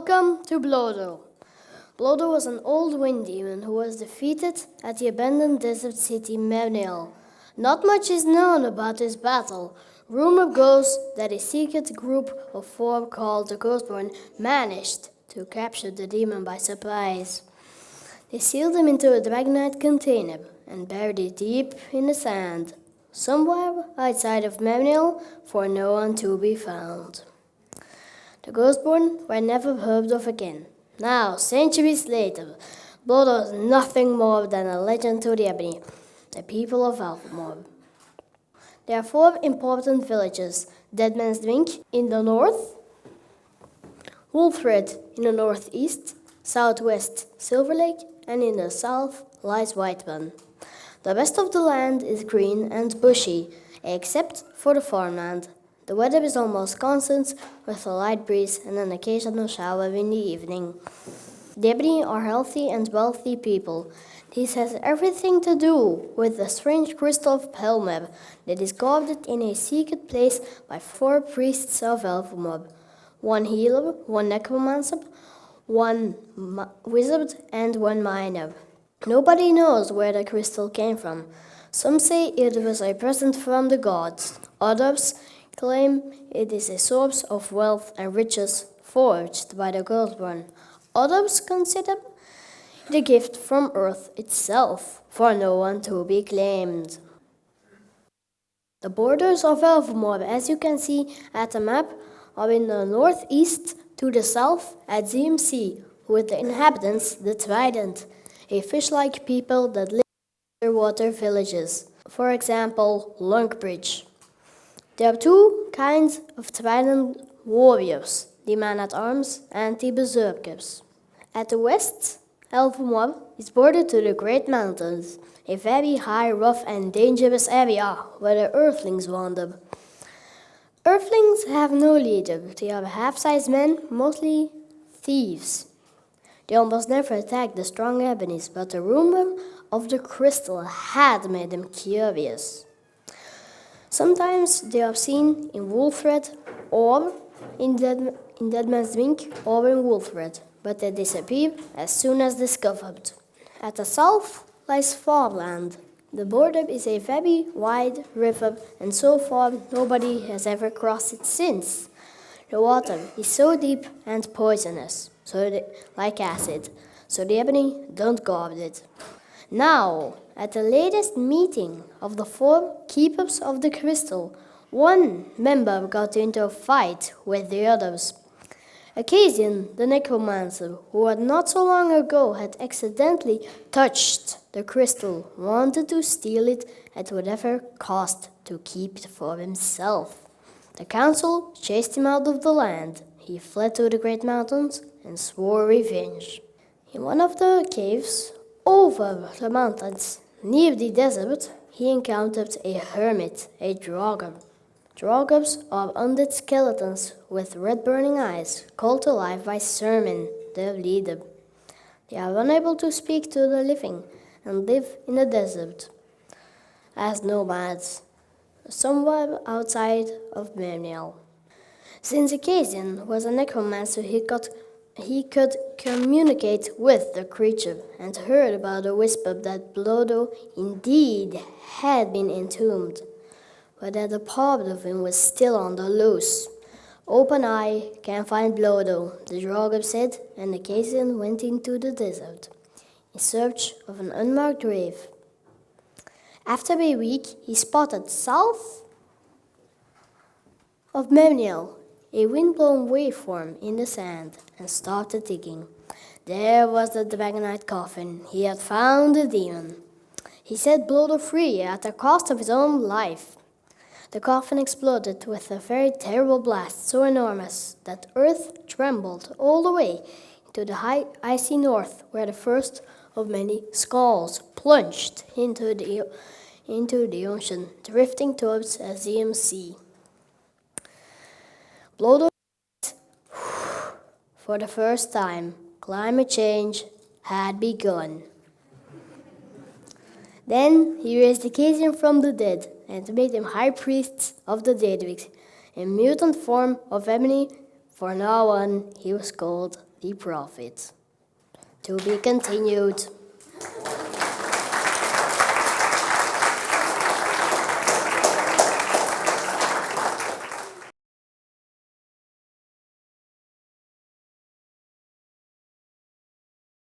Welcome to Blowdoh. Blowdoh was an old wind demon who was defeated at the abandoned desert city Mevniel. Not much is known about this battle. Rumor goes that a secret group of four called the Ghostborn managed to capture the demon by surprise. They sealed him into a dragonite container and buried it deep in the sand, somewhere outside of Mevniel, for no one to be found. The Ghostborn were never heard of again. Now, centuries later, Blowdoh is nothing more than a legend to the Ebony, the people of Vanderborght. There are four important villages: Deadman's Drink in the north, Wolfred in the northeast, southwest Silver Lake, and in the south lies White Run. The rest of the land is green and bushy, except for the farmland. The weather is almost constant, with a light breeze and an occasional shower in the evening. The Ebony are healthy and wealthy people. This has everything to do with the strange crystal of Pelmer that is guarded in a secret place by four priests of Vanderborght: one healer, one necromancer, one wizard, and one miner. Nobody knows where the crystal came from. Some say it was a present from the gods. Others claim it is a source of wealth and riches forged by the Ghostborn. Others consider it a gift from Earth itself, for no one to be claimed. The borders of Vanderborght, as you can see at the map, are in the northeast to the south at ZMC, with the inhabitants the Trident, a fish-like people that live in underwater villages. For example, Longbridge. There are two kinds of Trident warriors, the man-at-arms and the berserkers. At the west, Vanderborght is bordered to the Great Mountains, a very high, rough and dangerous area where the Earthlings wander. Earthlings have no leader. They are half-sized men, mostly thieves. They almost never attack the strong Ebonies, but the rumor of the crystal had made them curious. Sometimes they are seen in Wolfred or in Deadman's Drink or in Wolfred, but they disappear as soon as discovered. At the south lies farmland. The border is a very wide river, and so far nobody has ever crossed it since. The water is so deep and poisonous, like acid, so the Ebony don't guard it. Now, at the latest meeting of the four keepers of the crystal, one member got into a fight with the others. Accassian, the necromancer, who had not so long ago had accidentally touched the crystal, wanted to steal it at whatever cost to keep it for himself. The council chased him out of the land. He fled to the Great Mountains and swore revenge. In one of the caves over the mountains near the desert, he encountered a hermit, a draugr. Draugrs are undead skeletons with red burning eyes, called to life by Sermon, their leader. They are unable to speak to the living and live in the desert as nomads, somewhere outside of Mevniel. Since Accassian was a necromancer, he could communicate with the creature and heard about the whisper that Blowdoh indeed had been entombed, but that a part of him was still on the loose. Open eye can find Blowdoh, the draugr said, and Accassian went into the desert in search of an unmarked grave. After a week, he spotted south of Mevniel a wind-blown waveform in the sand and started digging. There was the dragonite coffin. He had found the demon. He set Blowdoh free at the cost of his own life. The coffin exploded with a very terrible blast, so enormous that earth trembled all the way into the high icy north, where the first of many skulls plunged into the ocean, drifting towards Aegean Sea. Blowdoh for the first time, climate change had begun. Then he raised Accassian from the dead and made him high priest of the Daedric, in mutant form of Ebony. For now on, he was called the prophet. To be continued.